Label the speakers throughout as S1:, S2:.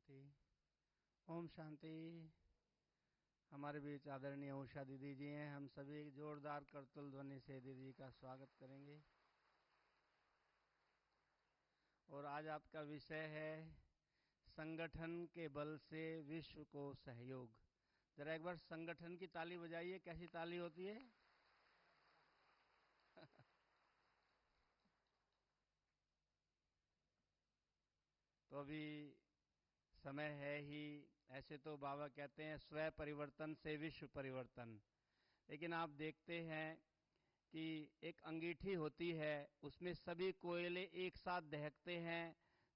S1: शांति। ओम शांति। हमारे बीच आदरणीय उषा दीदी जी हैं। हम सभी जोरदार करतल ध्वनि से दीदी का स्वागत करेंगे। और आज आपका विषय है संगठन के बल से विश्व को सहयोग। जरा एक बार संगठन की ताली बजाइए। कैसी ताली होती है? तो अभी समय है ही। ऐसे तो बाबा कहते हैं स्व परिवर्तन से विश्व परिवर्तन, लेकिन आप देखते हैं कि एक अंगीठी होती है, उसमें सभी कोयले एक साथ दहकते हैं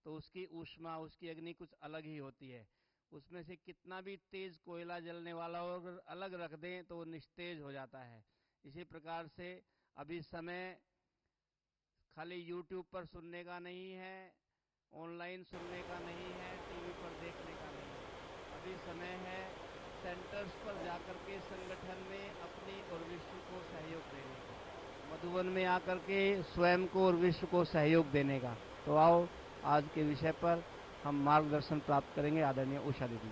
S1: तो उसकी ऊष्मा, उसकी अग्नि कुछ अलग ही होती है। उसमें से कितना भी तेज कोयला जलने वाला हो, अगर अलग रख दें तो वो निस्तेज हो जाता है। इसी प्रकार से अभी समय खाली यूट्यूब पर सुनने का नहीं है, ऑनलाइन सुनने का नहीं है, टीवी पर देखने का नहीं है। अभी समय है सेंटर्स पर जाकर के संगठन में अपनी और विश्व को सहयोग देने का, मधुबन में आकर के स्वयं को और विश्व को सहयोग देने का। तो आओ आज के विषय पर हम मार्गदर्शन प्राप्त करेंगे आदरणीय उषा दीदी।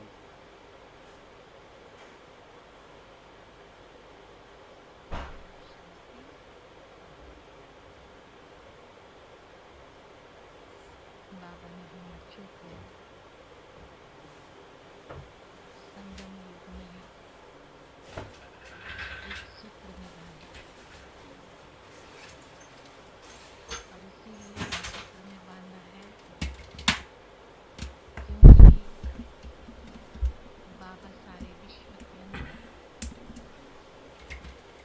S2: बाबा ने हम बच्चों को संगम योग में एक सूत्र में बांधा, और इसीलिए इस सूत्र में बांधा है क्योंकि बाबा सारे विश्व के अंदर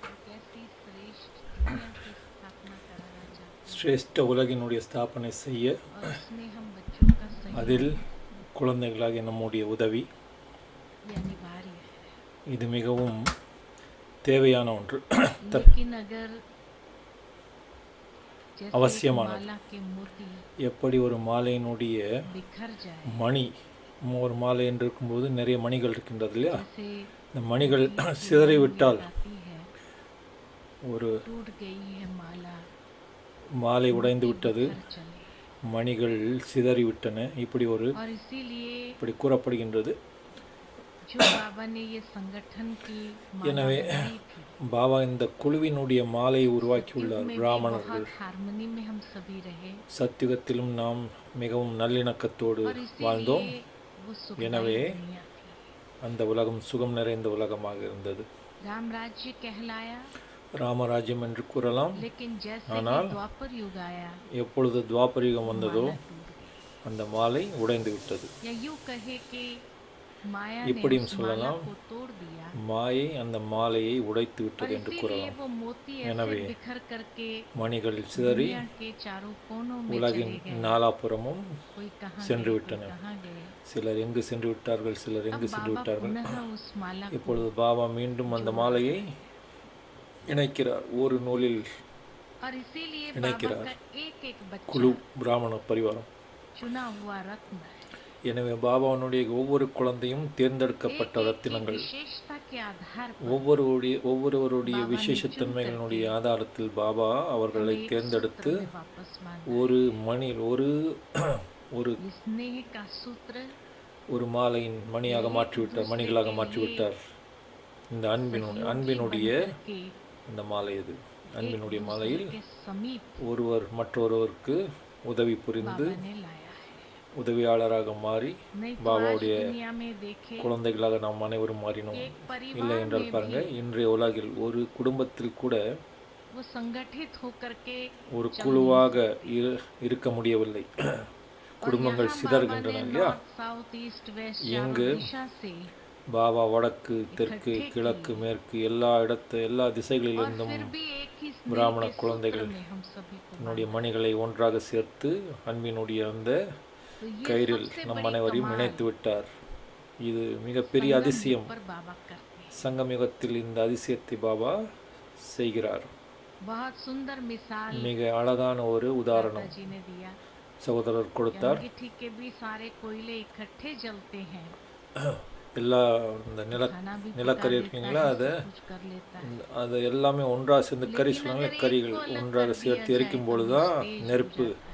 S2: एक ऐसी श्रेष्ठ दुनिया की स्थापना कराना चाहते हैं,
S3: श्रेष्ठ உலகினுடைய ஸ்தாபனை செய்ய
S2: और उसमें हम बच्चों का
S3: அதில்
S2: सहयोग
S3: குழந்தைகளாகிய நம்முடைய உதவி
S2: ये अनिवार्य है।
S3: இது மிகவும் தேவையான ஒன்று,
S2: लेकिन अगर जैसे एक
S3: அவசியமானது.
S2: माला के मोती
S3: எப்படி ஒரு மாலையினுடைய
S2: बिखर जाए,
S3: மணி, ஒரு மாலை என்று இருக்கும்போது நிறைய மணிகள் இருக்கின்றது இல்லையா,
S2: जैसे
S3: இந்த மணிகள்
S2: नदी की
S3: சிதறிவிட்டால்
S2: लहरें आती है,
S3: ஒரு
S2: टूट गई है माला,
S3: மாலை உடைந்து
S2: मोती
S3: விட்டது,
S2: बिखर चले,
S3: மணிகள் சிதறிவிட்டன, இப்படி
S2: और इसीलिए
S3: இப்படி கூறப்படுகின்றது.
S2: जो बाबा ने ये संगठन की माला
S3: எனவே
S2: बनाई थी,
S3: பாபா இந்த குழுவினுடைய மாலையை
S2: सत्युग
S3: உருவாக்கியுள்ளார்.
S2: में भी
S3: பிராமணர்கள்
S2: बहुत हार्मनी में हम सभी रहे,
S3: சத்தியுகத்திலும் நாம் மிகவும் நல்லிணக்கத்தோடு
S2: और
S3: வாழ்ந்தோம்.
S2: इसीलिए वो सुखदायी
S3: எனவே
S2: दुनिया थी।
S3: அந்த உலகம் சுகம் நிறைந்த உலகமாக இருந்தது.
S2: राम राज्य कहलाया,
S3: ராமராஜ்யம் என்று கூறலாம்.
S2: लेकिन जैसे
S3: ஆனால்
S2: ही द्वापर युग आया,
S3: எப்பொழுது துவாபரயுகம்
S2: वो
S3: வந்ததோ
S2: माला टूट गई।
S3: அந்த மாலை உடைந்து விட்டது.
S2: या यूं कहे कि माया ने
S3: இப்படியும்
S2: उस माला
S3: சொல்லலாம்,
S2: को तोड़ दिया,
S3: மாயை அந்த மாலையை உடைத்து
S2: और
S3: விட்டது என்று
S2: इसीलिए
S3: கூறலாம்.
S2: वो मोती ऐसे
S3: எனவே
S2: बिखर करके
S3: மணிகள் சிதறி
S2: दुनिया के चारों कोनों में
S3: உலகின்
S2: चले गए।
S3: நாலாபுறமும்
S2: कोई कहाँ
S3: சென்று
S2: गए, कोई
S3: விட்டன.
S2: कहाँ गए।
S3: சிலர் எங்கு சென்று விட்டார்கள், சிலர்
S2: अब
S3: எங்கு சென்று
S2: बाबा
S3: விட்டார்கள்.
S2: पुनः उस माला को,
S3: இப்பொழுது பாபா மீண்டும் அந்த மாலையை இணைக்கிறார். ஒரு நூலில்
S2: और इसीलिए बाबा
S3: இணைக்கிறார்.
S2: का एक एक
S3: குழு
S2: बच्चा
S3: பிராமண பரிவாரம்.
S2: चुना हुआ रत्न है।
S3: எனவே பாபாவனுடைய ஒவ்வொரு குழந்தையும்
S2: एक
S3: தேர்ந்தெடுக்கப்பட்ட
S2: एक की
S3: ரத்தினங்கள்.
S2: विशेषता के आधार पर
S3: ஒவ்வொருவருடைய
S2: बाबा ने
S3: விசேஷத்தன்மைகளுடைய
S2: चुन करके
S3: ஆதாரத்தில் பாபா அவர்களை
S2: हमें एक
S3: தேர்ந்தெடுத்து
S2: सूत्र में वापस बांधा।
S3: ஒரு மணி ஒரு ஒரு
S2: ये स्नेह का सूत्र
S3: ஒரு மாலையின் மணியாக
S2: एक
S3: மாற்றிவிட்டார்,
S2: दूसरे
S3: மணிகளாக
S2: के
S3: மாற்றிவிட்டார். இந்த
S2: सहयोगी
S3: அன்பினுடைய
S2: बन करके
S3: அந்த மாலை இது.
S2: एक
S3: அன்பினுடைய
S2: दूसरे
S3: மாலையில்
S2: के समीप
S3: ஒருவர் மற்றொருவருக்கு உதவி புரிந்து
S2: बाबा ने लाया है।
S3: உதவியாளராக மாறி
S2: नहीं तो आज
S3: பாபாவுடைய
S2: दुनिया में देखे
S3: குழந்தைகளாக நாம் அனைவரும் மாறினோம்.
S2: एक
S3: இல்லை
S2: परिवार
S3: என்றால்
S2: में
S3: பாருங்க,
S2: भी
S3: இன்றைய உலகில் ஒரு குடும்பத்தில் கூட
S2: वो संगठित होकर के
S3: ஒரு
S2: चल नहीं
S3: குழுவாக
S2: सकते।
S3: இருக்க முடியவில்லை.
S2: और
S3: குடும்பங்கள்
S2: यहाँ बाबा
S3: சிதறுகின்றன
S2: ने
S3: இல்லையா.
S2: नॉर्थ साउथ ईस्ट वेस्ट
S3: எங்கு
S2: चारों दिशा से,
S3: பாபா வடக்கு தெற்கு
S2: इकट्ठे
S3: கிழக்கு
S2: किए।
S3: மேற்கு எல்லா
S2: और
S3: திசைகளிலிருந்தும்
S2: फिर भी एक ही स्नेह
S3: பிராமண
S2: के सूत्र
S3: குழந்தைகள்
S2: में हम सभी को
S3: தன்னுடைய
S2: बांधा।
S3: மணிகளை ஒன்றாக சேர்த்து அன்பினுடைய அந்த
S2: तो ये
S3: கயிறில்
S2: सबसे
S3: நம்
S2: बड़ी
S3: அனைவரையும்
S2: कमाल
S3: இணைத்து விட்டார். இது மிகப்பெரிய
S2: संगम
S3: அதிசயம்.
S2: युग पर बाबा करते हैं।
S3: சங்கமயுகத்தில் இந்த அதிசயத்தை பாபா செய்கிறார்.
S2: बहुत सुंदर मिसाल
S3: மிக அழகான ஒரு உதாரணம்
S2: दादाजी ने दिया।
S3: சகோதரர் கொடுத்தார்.
S2: अंगीठी के भी सारे कोयले इकट्ठे जलते हैं,
S3: எல்லா இந்த
S2: खाना भी
S3: நிலக்கரி
S2: पका
S3: இருக்குங்களா,
S2: देता
S3: அதை
S2: है, सब कुछ कर लेता है।
S3: அது எல்லாமே ஒன்றாக சேர்ந்து கறி
S2: लेकिन
S3: சொல்லுவாங்க,
S2: अगर एक
S3: கறிகள்
S2: को अलग
S3: ஒன்றாக
S2: कर दिया
S3: சேர்த்து
S2: जाए
S3: எரிக்கும்
S2: तो
S3: பொழுது
S2: वो
S3: தான்
S2: तेज हो
S3: நெருப்பு
S2: जाता है।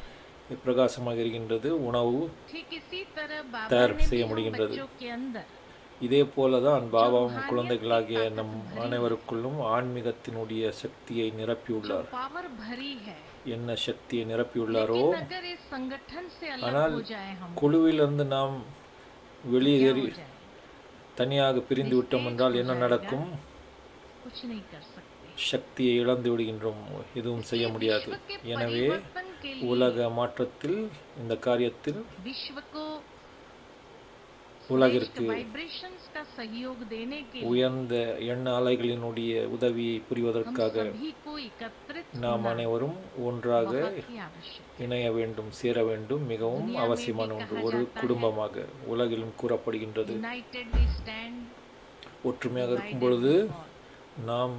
S3: பிரகாசமாக இருக்கின்றது, உணவு
S2: ठीक इसी तरह बाबा
S3: तैयार
S2: ने
S3: செய்ய
S2: भी हम
S3: முடிகின்றது.
S2: बच्चों के अंदर
S3: இதே போல தான் பாபாவும்
S2: रूहानियत
S3: குழந்தைகளாகிய
S2: की
S3: நம்
S2: ताकत भरी
S3: அனைவருக்குள்ளும் ஆன்மீகத்தினுடைய சக்தியை
S2: जो
S3: நிரப்பியுள்ளார்.
S2: पावर भरी है,
S3: என்ன சக்தியை நிரப்பியுள்ளாரோ,
S2: लेकिन अगर इस संगठन से अलग
S3: ஆனால்
S2: हो जाए हम
S3: குழுவிலிருந்து நாம்
S2: क्या
S3: வெளியேறி
S2: हो जाए?
S3: தனியாக பிரிந்து விட்டோம் என்றால் என்ன நடக்கும்?
S2: कुछ नहीं कर सकते.
S3: சக்தியை இழந்து விடுகின்றோம், எதுவும் செய்ய
S2: इसलिए
S3: முடியாது.
S2: विश्व के
S3: எனவே
S2: परिवर्तन के लिए
S3: உலக மாற்றத்தில், இந்த காரியத்தில்
S2: विश्व को
S3: உலகிற்கு
S2: वाइब्रेशंस का सहयोग देने के लिए
S3: உயர்ந்த எண்ண அலைகளினுடைய உதவியை
S2: हम
S3: புரிவதற்காக
S2: सभी को एकत्रित
S3: நாம்
S2: होना
S3: அனைவரும் ஒன்றாக
S2: बहुत ही आवश्यक है.
S3: இணைய வேண்டும், சேர வேண்டும். மிகவும் அவசியமான ஒன்று. ஒரு குடும்பமாக உலகிலும் கூறப்படுகின்றது.
S2: United we stand,
S3: ஒற்றுமையாக இருக்கும்
S2: divided
S3: பொழுது
S2: we fall.
S3: நாம்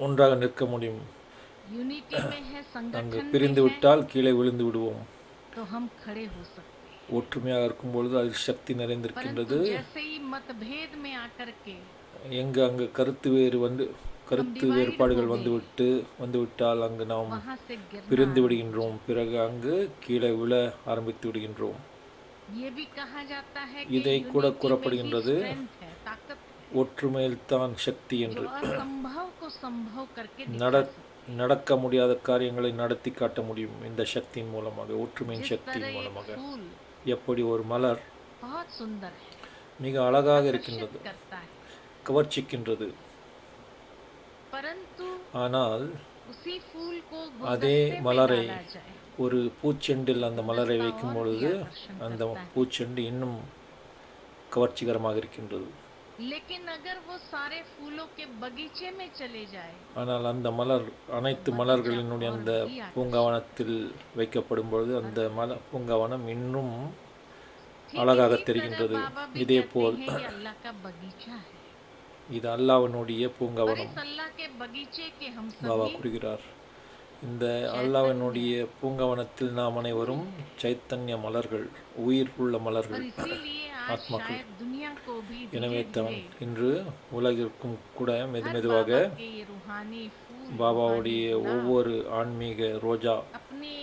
S3: ஒன்றாக நிற்க முடியும்.
S2: यूनिटी में है,
S3: அங்கு
S2: संगठन
S3: பிரிந்து
S2: में है,
S3: விட்டால் கீழே விழுந்து விடுவோம்.
S2: तो हम खड़े हो सकते हैं.
S3: ஒற்றுமையாக இருக்கும் பொழுது அதில் சக்தி
S2: परंतु
S3: நிறைந்திருக்கின்றது.
S2: जैसे ही मतभेद में आकर के
S3: எங்கு அங்கு கருத்து வேறுபாடுகள் வந்துவிட்டால் அங்கு நாம்
S2: वहां से गिरना
S3: பிரிந்து விடுகின்றோம். பிறகு அங்கு கீழே விழ ஆரம்பித்து விடுகின்றோம்.
S2: ये भी कहा जाता है कि
S3: இதை
S2: unity
S3: கூட
S2: में ही
S3: கூறப்படுகின்றது,
S2: strength है, ताकत
S3: ஒற்றுமையில் தான் சக்தி
S2: जो
S3: என்று.
S2: असंभव को संभव करके दिखा
S3: நட
S2: सकती है.
S3: நடக்க முடியாத காரியங்களை நடத்தி காட்ட முடியும் இந்த சக்தியின் மூலமாக, ஒற்றுமையின்
S2: जिस
S3: சக்தியின்
S2: तरह एक
S3: மூலமாக.
S2: फूल
S3: எப்படி ஒரு மலர்
S2: बहुत सुंदर है,
S3: மிக அழகாக
S2: आकर्षित
S3: இருக்கின்றது,
S2: करता है,
S3: கவர்ச்சிக்கின்றது.
S2: परंतु
S3: ஆனால்
S2: उसी फूल को
S3: அதே
S2: गुलदस्ते में
S3: மலரை
S2: डाला जाए
S3: ஒரு பூச்செண்டில் அந்த மலரை வைக்கும் பொழுது அந்த பூச்செண்டு இன்னும் கவர்ச்சிகரமாக இருக்கின்றது.
S2: लेकिन अगर वो सारे फूलों के बगीचे में चले जाए
S3: ஆனால் அந்த மலர் அனைத்து மலர்களினுடைய அந்த பூங்காவனத்தில் வைக்கப்படும் பொழுது அந்த பூங்காவனம் இன்னும்
S2: ठीक
S3: அழகாக
S2: इसी
S3: தெரிகின்றது.
S2: तरह बाबा भी
S3: இதே
S2: कहते
S3: போல்
S2: हैं ये अल्लाह का बगीचा है,
S3: இது அல்லாஹ்வினுடைய
S2: और
S3: பூங்காவனம்.
S2: इस अल्लाह के बगीचे के हम
S3: பாபா
S2: सभी
S3: கூறுகிறார், இந்த அல்லாஹ்வினுடைய பூங்காவனத்தில் நாம் அனைவரும் சைத்தன்ய மலர்கள், உயிர் உள்ள
S2: और
S3: மலர்கள்,
S2: इसीलिए आज
S3: ஆத்மாக்கள்.
S2: शायद दुनिया को भी
S3: எனவே
S2: धीरे
S3: தான்
S2: धीरे
S3: இன்று உலகிற்கும் கூட
S2: हर
S3: மெதுமெதுவாக
S2: बाबा के ये रूहानी फूल,
S3: பாபாவுடைய
S2: रूहानी गुलाब
S3: ஒவ்வொரு ஆன்மீக ரோஜா
S2: अपने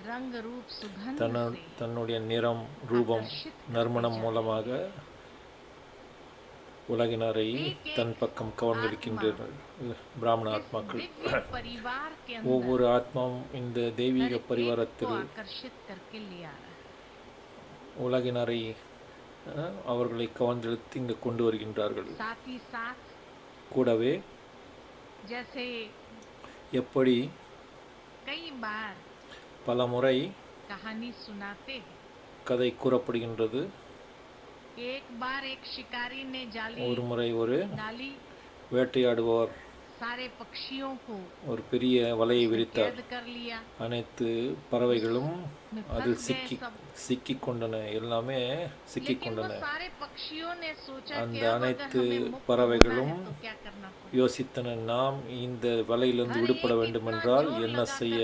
S2: रंग रूप सुगंध से
S3: தன்னுடைய நிறம், ரூபம், நறுமணம் மூலமாக உலகினரை தன் பக்கம் கவர்ந்திருக்கின்றார்கள். பிராமண
S2: इस
S3: ஆத்மாக்கள்
S2: दिव्य परिवार के अंदर
S3: ஒவ்வொரு ஆத்மாவும் இந்த தெய்வீக
S2: हर एक को
S3: பரிவாரத்தில்
S2: आकर्षित करके ले आ रहा है.
S3: உலகினரை அவர்களை கவர்ந்தெழுத்து இங்கு கொண்டு வருகின்றார்கள்.
S2: साथ ही साथ
S3: கூடவே
S2: जैसे
S3: எப்படி
S2: कई बार
S3: பல முறை
S2: कहानी सुनाते हैं,
S3: கதை கூறப்படுகின்றது.
S2: एक बार एक शिकारी ने जाली
S3: ஒரு முறை ஒரு
S2: डाली,
S3: வேட்டையாடுபவர்
S2: सारे पक्षियों को
S3: ஒரு பெரிய வலையை விரித்தார்.
S2: कैद कर लिया,
S3: அனைத்து பறவைகளும்
S2: में
S3: அதில்
S2: फंस गए सब.
S3: சிக்கிக் கொண்டன, எல்லாமே சிக்கிக்
S2: लेकिन वो
S3: கொண்டன.
S2: सारे पक्षियों ने सोचा
S3: அந்த
S2: कि अब अगर
S3: அனைத்து
S2: हमें मुक्त होना
S3: பறவைகளும்
S2: है तो क्या करना पड़ेगा.
S3: யோசித்தன, நாம் இந்த வலையிலிருந்து விடுபட வேண்டுமென்றால் என்ன செய்ய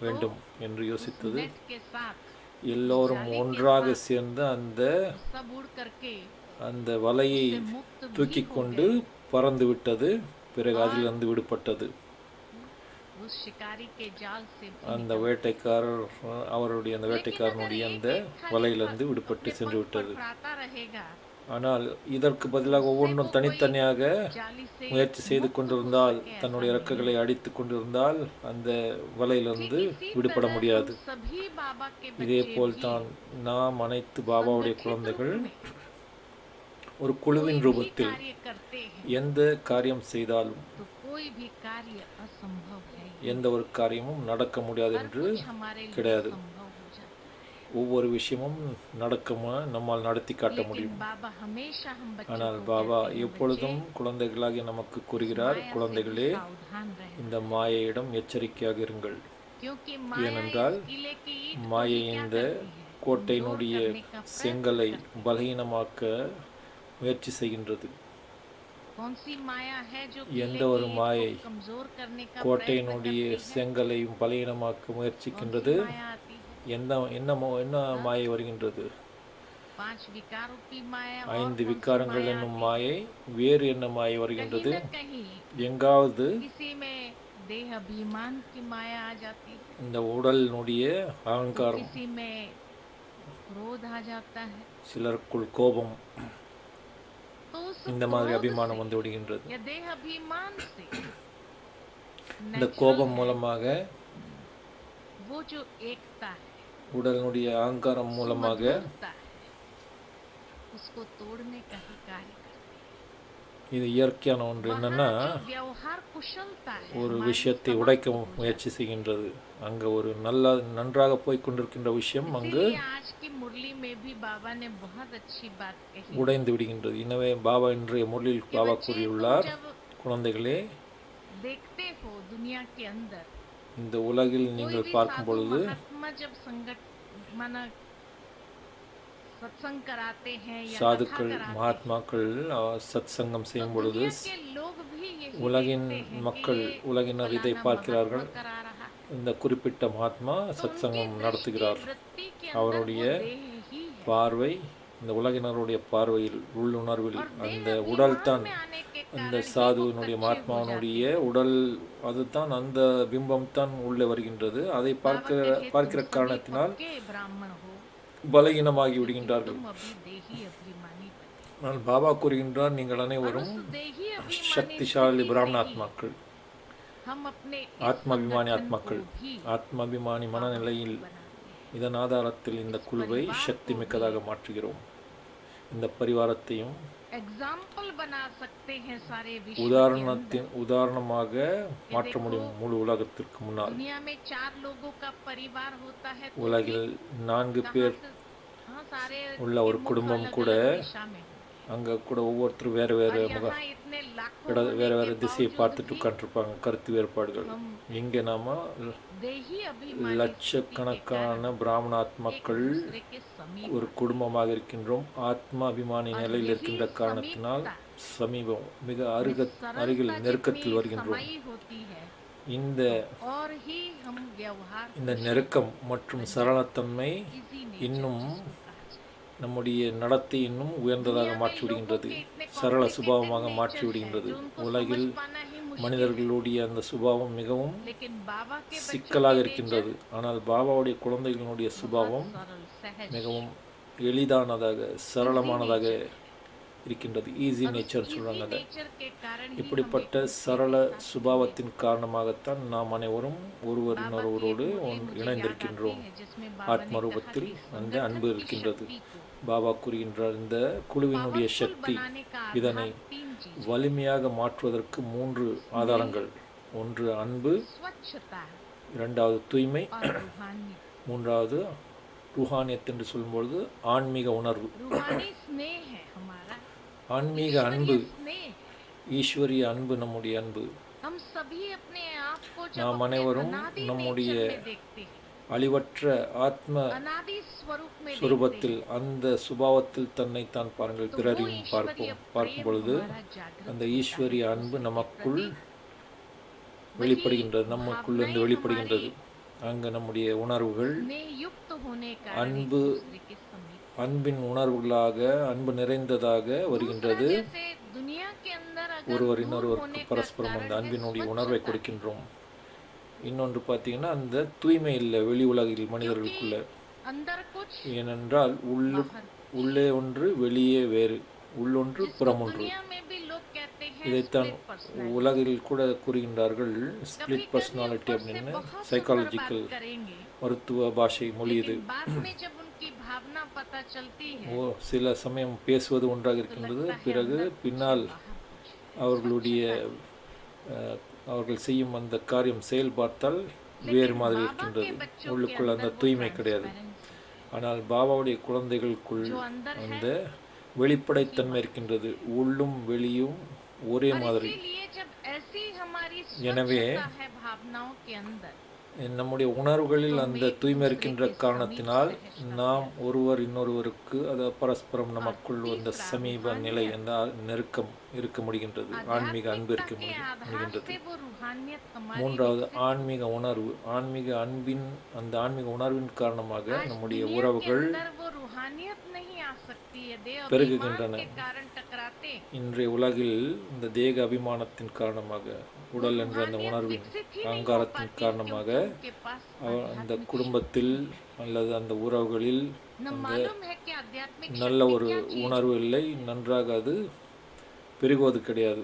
S3: வேண்டும் என்று யோசித்தது.
S2: नेट के साथ
S3: எல்லோரும் ஒன்றாக சேர்ந்து அந்த
S2: सब उड़ करके
S3: அந்த வலையை
S2: से मुक्त भी
S3: தூக்கி
S2: हो
S3: கொண்டு
S2: गए.
S3: பறந்து விட்டது. பிறகு அதிலிருந்து விடுபட்டது.
S2: उस शिकारी के जाल से भी
S3: அந்த
S2: निकल.
S3: வேட்டைக்காரர் அவருடைய அந்த
S2: लेकिन
S3: வேட்டைக்காரனுடைய
S2: अगर
S3: அந்த
S2: एक एक खाली
S3: வலையிலிருந்து
S2: पग
S3: விடுபட்டு
S2: अपने
S3: சென்று
S2: पग
S3: விட்டது.
S2: पर फड़ाता रहेगा,
S3: ஆனால் இதற்கு பதிலாக ஒவ்வொன்றும் தனித்தனியாக
S2: जाली से
S3: முயற்சி செய்து
S2: मुक्त
S3: கொண்டிருந்தால்,
S2: हो सके,
S3: தன்னுடைய
S2: ऐसा
S3: இறக்கைகளை அடித்து கொண்டிருந்தால் அந்த வலையிலிருந்து
S2: ठीक इसी
S3: விடுபட
S2: तरह
S3: முடியாது.
S2: हम सभी बाबा के
S3: இதே
S2: बच्चे
S3: போல்
S2: भी
S3: தான் நாம் அனைத்து பாபாவுடைய
S2: संगठित
S3: குழந்தைகள்
S2: रूप में
S3: ஒரு
S2: कोई
S3: குழுவின்
S2: भी
S3: ரூபத்தில்
S2: कार्य करते हैं
S3: எந்த காரியம் செய்தாலும்,
S2: तो कोई भी कार्य असंभव है,
S3: எந்த ஒரு காரியமும் நடக்க முடியாது
S2: हर
S3: என்று
S2: कुछ हमारे लिए
S3: கிடையாது.
S2: संभव हो जाता है.
S3: ஒவ்வொரு விஷயமும் நம்மால் நடத்தி காட்ட
S2: लेकिन
S3: முடியும்.
S2: बाबा हमेशा हम बच्चों
S3: ஆனால்
S2: को
S3: பாபா
S2: कहते हैं,
S3: எப்பொழுதும் குழந்தைகளாகி நமக்கு கூறுகிறார்,
S2: माया से
S3: குழந்தைகளே,
S2: भी सावधान रहें,
S3: இந்த மாயையிடம் எச்சரிக்கையாக இருங்கள்.
S2: क्योंकि माया
S3: ஏனென்றால்
S2: इस किले की ईंट को
S3: மாயை
S2: भी क्या
S3: இந்த
S2: करती है?
S3: கோட்டையினுடைய
S2: कमजोर करने का प्रयत्न
S3: செங்கலை
S2: करती है.
S3: பலகீனமாக்க முயற்சி செய்கின்றது.
S2: कौन सी माया है जो
S3: எந்த
S2: किले
S3: ஒரு
S2: की ईंट
S3: माயை
S2: को कमजोर करने का प्रयत्न
S3: கோட்டையினுடைய
S2: करती है?
S3: செங்கலையும் பலகீனமாக்க
S2: कौन
S3: முயற்சிக்கின்றது.
S2: सी माया आती है?
S3: என்ன மாயை வருகின்றது?
S2: 5 विकार रूपी माया, और
S3: 5
S2: कौन सी
S3: விகாரங்கள்
S2: माया
S3: என்னும்
S2: आती है?
S3: மாயை, வேறு என்ன மாயை
S2: कहीं
S3: வருகின்றது?
S2: न कहीं
S3: எங்காவது
S2: किसी में देह अभिमान की माया आ जाती है,
S3: இந்த உடலினுடைய
S2: तो
S3: அகங்காரம்,
S2: किसी में क्रोध आ जाता है,
S3: சிலருக்குள் கோபம்,
S2: तो उस
S3: இந்த மாதிரி
S2: क्रोध
S3: அபிமானம்
S2: से
S3: வந்து விடுகின்றது.
S2: या देह अभिमान से
S3: இந்த
S2: नेचुरल
S3: கோபம்
S2: है
S3: மூலமாக,
S2: वो जो एकता है,
S3: உடலினுடைய அகங்காரம் மூலமாக
S2: सुमधुरता है, उसको तोड़ने का ही कार्य करते हैं।
S3: இது இயற்கையான ஒன்று. என்னன்னா,
S2: वहाँ जो व्यवहार कुशलता है,
S3: ஒரு
S2: हमारी
S3: விஷயத்தை
S2: समाप्त
S3: உடைக்க
S2: हो
S3: முயற்சி
S2: जाती
S3: செய்கின்றது. அங்கே ஒரு நன்றாக போய் கொண்டிருக்கின்ற விஷயம்
S2: है।
S3: அங்கு
S2: इसीलिए आज की मुरली में भी बाबा ने बहुत अच्छी बात कही
S3: உடைந்து விடுகின்றது. எனவே பாபா இன்றைய முரளியில்
S2: कि
S3: பாபா
S2: बच्चे, तुम
S3: கூறியுள்ளார்,
S2: जब
S3: குழந்தைகளே,
S2: देखते हो दुनिया के अंदर
S3: இந்த உலகில்
S2: कोई
S3: நீங்கள்
S2: भी
S3: பார்க்கும்
S2: साधु
S3: பொழுது
S2: महात्मा जब माना सत्संग कराते हैं या कथा
S3: சாதுக்கள்
S2: कराते हैं,
S3: மகாத்மாக்கள் சத் சங்கம்
S2: तो
S3: செய்யும் பொழுது
S2: दुनिया के लोग भी यही
S3: உலகின்
S2: देखते हैं
S3: மக்கள்,
S2: कि ये
S3: உலகினர் இதை
S2: फलाना
S3: பார்க்கிறார்கள்.
S2: महात्मा करा रहा है।
S3: இந்த குறிப்பிட்ட மகாத்மா
S2: तो
S3: சத்
S2: उनकी
S3: சங்கம்
S2: दृष्टि
S3: நடத்துகிறார்.
S2: वृत्ति के अंदर
S3: அவருடைய
S2: वो देह ही है।
S3: பார்வை, இந்த உலகினருடைய பார்வையில், உள்ளுணர்வில்
S2: और देह
S3: அந்த
S2: अभिमान
S3: உடல் தான்,
S2: में आने के
S3: அந்த
S2: कारण ही वो
S3: சாதுவினுடைய
S2: कच्चे हो
S3: மகாத்மாவினுடைய
S2: जाते हैं।
S3: உடல், அதுதான் அந்த பிம்பம் தான் உள்ளே வருகின்றது. அதை
S2: बाबा कहे,
S3: பார்க்கிற
S2: तुम सभी
S3: காரணத்தினால்
S2: पक्के ब्राह्मण हो,
S3: பலகீனமாகி
S2: लेकिन
S3: விடுகின்றார்கள்.
S2: तुम अभी देही अभिमानी बने।
S3: ஆனால் பாபா கூறுகின்றார், நீங்கள்
S2: और
S3: அனைவரும்
S2: उस देही अभिमानी
S3: சக்திசாலி
S2: स्थिति
S3: பிராமண
S2: से ही
S3: ஆத்மாக்கள்,
S2: हम अपने इस
S3: ஆத்மாபிமானி
S2: संगठन
S3: ஆத்மாக்கள்,
S2: को भी
S3: ஆத்மாபிமானி மனநிலையில்
S2: बनाते हैं।
S3: இதன் ஆதாரத்தில் இந்த குழுவை சக்தி மிக்கதாக மாற்றுகிறோம். இந்த பரிவாரத்தையும்
S2: एग्जाम्पल बना सकते हैं सारे विश्व के
S3: உதாரணமாக மாற்ற முடியும் முழு உலகத்திற்கு
S2: अंदर।
S3: முன்னால்.
S2: दुनिया में 4 लोगों का परिवार होता है, तो
S3: உலகில் 4
S2: कहाँ
S3: பேர்
S2: से- हाँ, सारे
S3: உள்ள ஒரு
S2: के मुख
S3: குடும்பம்
S2: अलग
S3: கூட,
S2: अलग दिशा में हैं।
S3: அங்கே கூட ஒவ்வொருத்தரும் வேறு
S2: और
S3: வேறு
S2: यहाँ इतने लाखों
S3: வேறு
S2: होने
S3: வேறு
S2: के
S3: திசையை
S2: बावजूद
S3: பார்த்துட்டு
S2: भी
S3: உட்காந்துருப்பாங்க, கருத்து வேறுபாடுகள்.
S2: हम
S3: இங்கே நாம
S2: देही अभिमानी
S3: லட்சக்கணக்கான பிராமண
S2: एक
S3: ஆத்மாக்கள்
S2: दूसरे के समीप
S3: ஒரு குடும்பமாக இருக்கின்றோம். ஆத்மா அபிமானி நிலையில் இருக்கின்ற காரணத்தினால் சமீபம், மிக அருகில் நெருக்கத்தில் வருகின்றோம்.
S2: समाई होती है
S3: இந்த
S2: और ही हम व्यवहार
S3: இந்த நெருக்கம் மற்றும் சரளத்தன்மை
S2: इसी
S3: இன்னும்
S2: नेचर जिसको कहा जाए।
S3: நம்முடைய நடத்தை இன்னும் உயர்ந்ததாக மாற்றிவிடுகின்றது, சரள சுபாவமாக மாற்றிவிடுகின்றது. உலகில் மனிதர்களுடைய அந்த சுபாவம் மிகவும்
S2: लेकिन बाबा के बच्चों
S3: சிக்கலாக
S2: के
S3: இருக்கின்றது. ஆனால் பாபாவுடைய குழந்தைகளுடைய
S2: नेचर
S3: சுபாவம்
S2: बहुत सरल सहज।
S3: மிகவும் எளிதானதாக, சரளமானதாக இருக்கின்றது. ஈஸி
S2: और उस
S3: நேச்சர்
S2: easy
S3: சொல்றாங்க அதை.
S2: nature के कारण ही हम
S3: இப்படிப்பட்ட
S2: एक दूसरे
S3: சரள
S2: के साथ
S3: சுபாவத்தின் காரணமாகத்தான் நாம் அனைவரும் ஒருவர்
S2: बाबा की
S3: இன்னொருவரோடு
S2: एक मुरली मुझे
S3: இணைந்திருக்கின்றோம்.
S2: याद आती है, जिसमें बाबा ने
S3: ஆத்ம
S2: कहा
S3: ரூபத்தில்
S2: कि
S3: அந்த
S2: संगठन
S3: அன்பு
S2: की
S3: இருக்கின்றது.
S2: शक्ति को
S3: பாபா கூறுகின்றார், இந்த குழுவினுடைய
S2: powerful
S3: சக்தி,
S2: बनाने का
S3: இதனை
S2: आधार 3 चीजें।
S3: வலிமையாக மாற்றுவதற்கு 3 ஆதாரங்கள். ஒன்று அன்பு,
S2: स्वच्छता
S3: 2வது தூய்மை,
S2: और रूहानियत।
S3: 3வது ருஹானியத் என்று சொல்லும்பொழுது ஆன்மீக உணர்வு.
S2: रूहानी स्नेह है हमारा,
S3: ஆன்மீக அன்பு,
S2: ईश्वरीय स्नेह है।
S3: ஈஸ்வரிய அன்பு, நம்முடைய அன்பு.
S2: हम सभी अपने आप को जब
S3: நாம்
S2: अपने
S3: அனைவரும்
S2: अनादि
S3: நம்முடைய
S2: नेचर में देखते हैं,
S3: அழிவற்ற ஆத்ம
S2: अनादि स्वरूप में देखते
S3: சுரூபத்தில்,
S2: हैं,
S3: அந்த சுபாவத்தில் தன்னைத்தான் பாருங்கள்.
S2: तो वो
S3: பிறரையும்
S2: ईश्वरीय
S3: பார்க்கும்
S2: प्रेम
S3: பொழுது
S2: हमारा जागृत
S3: அந்த
S2: होता है।
S3: ஈஸ்வரிய அன்பு
S2: उसके
S3: நமக்குள்
S2: प्रति
S3: வெளிப்படுகின்றது,
S2: वही
S3: நமக்குள்ளிருந்து
S2: भावनाएं
S3: வெளிப்படுகின்றது.
S2: हमारी
S3: அங்கு நம்முடைய உணர்வுகள்
S2: स्नेहयुक्त होने के कारण एक
S3: அன்பு,
S2: दूसरे के समीप।
S3: அன்பின் உணர்வுகளாக, அன்பு நிறைந்ததாக வருகின்றது.
S2: दूसरा, जैसे दुनिया के अंदर अगर
S3: ஒருவர்
S2: दूर
S3: இன்னொருவருக்கு
S2: होने का
S3: பரஸ்பரம் அந்த
S2: कारण है
S3: அன்பினுடைய உணர்வை
S2: स्वच्छता।
S3: கொடுக்கின்றோம். இன்னொன்று பார்த்தீங்கன்னா, அந்த தூய்மை இல்லை வெளி உலகில் மனிதர்களுக்குள்ள.
S2: अंदर कुछ
S3: ஏனென்றால்
S2: बाहर
S3: உள்ளே ஒன்று, வெளியே வேறு, உள்ளொன்று
S2: जिसको
S3: புறமொன்று.
S2: दुनिया में भी लोग कहते हैं
S3: இதைத்தான்
S2: split personality।
S3: உலகில் கூட கூறுகின்றார்கள், ஸ்பிளிட்
S2: कभी-कभी
S3: பர்சனாலிட்டி
S2: ऊपर से
S3: அப்படின்னு.
S2: बहुत सुंदर
S3: சைக்காலஜிக்கல்
S2: बात करेंगे,
S3: மருத்துவ பாஷை மொழி இது.
S2: लेकिन बाद में जब उनकी भावना पता चलती है
S3: சில சமயம் பேசுவது ஒன்றாக
S2: तो
S3: இருக்கின்றது,
S2: लगता है
S3: பிறகு
S2: अंदर कुछ
S3: பின்னால்
S2: बाहर कुछ।
S3: அவர்களுடைய அவர்கள் செய்யும் அந்த காரியம் செயல் பார்த்தால் வேறு
S2: लेकिन
S3: மாதிரி
S2: बाबा के
S3: இருக்கின்றது.
S2: बच्चों के
S3: உள்ளுக்குள் அந்த
S2: अंदर वो
S3: தூய்மை கிடையாது.
S2: transparency,
S3: ஆனால் பாபாவுடைய குழந்தைகளுக்குள்
S2: जो अंदर
S3: அந்த
S2: है,
S3: வெளிப்படைத்தன்மை இருக்கின்றது. உள்ளும் வெளியும் ஒரே
S2: और
S3: மாதிரி.
S2: इसीलिए जब ऐसी हमारी
S3: எனவே
S2: स्वच्छता है भावनाओं के अंदर,
S3: நம்முடைய உணர்வுகளில் அந்த தூய்மை இருக்கின்ற காரணத்தினால் நாம் ஒருவர் இன்னொருவருக்கு, அதாவது பரஸ்பரம் நமக்குள் அந்த சமீப நிலை, அந்த நெருக்கம் இருக்க முடிகின்றது. ஆன்மீக அன்பு இருக்க
S2: आध्यात्मिकता के आधार
S3: முடிகின்றது.
S2: से वो रूहानियत हमारी
S3: மூன்றாவது
S2: विकसित
S3: ஆன்மீக உணர்வு. ஆன்மீக அன்பின், அந்த ஆன்மீக உணர்வின் காரணமாக
S2: आज
S3: நம்முடைய
S2: दुनिया के
S3: உறவுகள்
S2: अंदर वो रूहानियत नहीं आ सकती है, देह
S3: பெருகுகின்றன.
S2: अभिमान के कारण टकराते हैं।
S3: இன்றைய உலகில் இந்த தேக அபிமானத்தின் காரணமாக உடல் என்ற அந்த உணர்வின் அகங்காரத்தின் காரணமாக அந்த குடும்பத்தில் அல்லது அந்த உறவுகளில் அந்த நல்ல ஒரு உணர்வு இல்லை, நன்றாக அது பெருகுவது கிடையாது.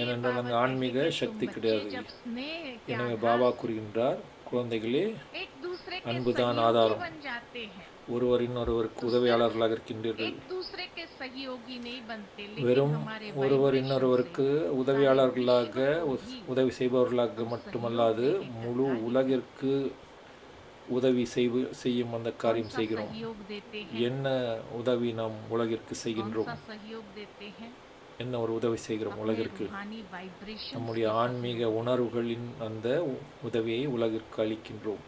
S3: ஏனென்றால் அங்கு ஆன்மீக சக்தி கிடையாது. எனவே பாபா கூறுகின்றார், குழந்தைகளே, அன்புதான் ஆதாரம். ஒருவர் இன்னொருவருக்கு உதவியாளர்களாக இருக்கின்றீர்கள். வெறும் ஒருவர் இன்னொருவருக்கு உதவியாளர்களாக உதவி செய்பவர்களாக மட்டுமல்லாது முழு உலகிற்கு உதவி செய்யும் அந்த காரியம் செய்கிறோம். என்ன உதவி நாம் உலகிற்கு செய்கின்றோம்? என்ன ஒரு உதவி செய்கிறோம் உலகிற்கு? நம்முடைய ஆன்மீக உணர்வுகளின் அந்த உதவியை உலகிற்கு அளிக்கின்றோம்.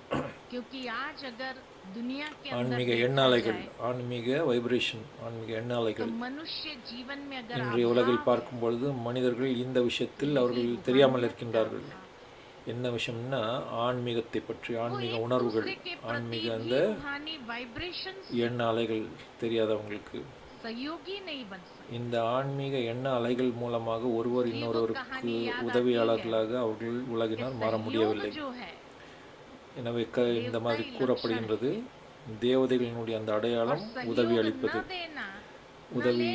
S3: ஆன்மீக எண்ணாலைகள், ஆன்மீக வைப்ரேஷன், ஆன்மீக எண்ணாலைகள் இன்றைய உலகில் பார்க்கும் பொழுது மனிதர்கள் இந்த விஷயத்தில் அவர்கள் தெரியாமல் இருக்கின்றார்கள். என்ன விஷயம்னா ஆன்மீகத்தை பற்றி, ஆன்மீக உணர்வுகள், ஆன்மீக அந்த எண்ண அலைகள் தெரியாதவங்களுக்கு. இந்த ஆன்மீக எண்ண அலைகள் மூலமாக ஒருவர் இன்னொருவருக்கு உதவியாளர்களாக அவர்கள் உலகினால் மாற முடியவில்லை. எனவே இந்த மாதிரி கூறப்படுகின்றது, தேவதைகளினுடைய அந்த அடையாளம் உதவி அளிப்பது, உதவி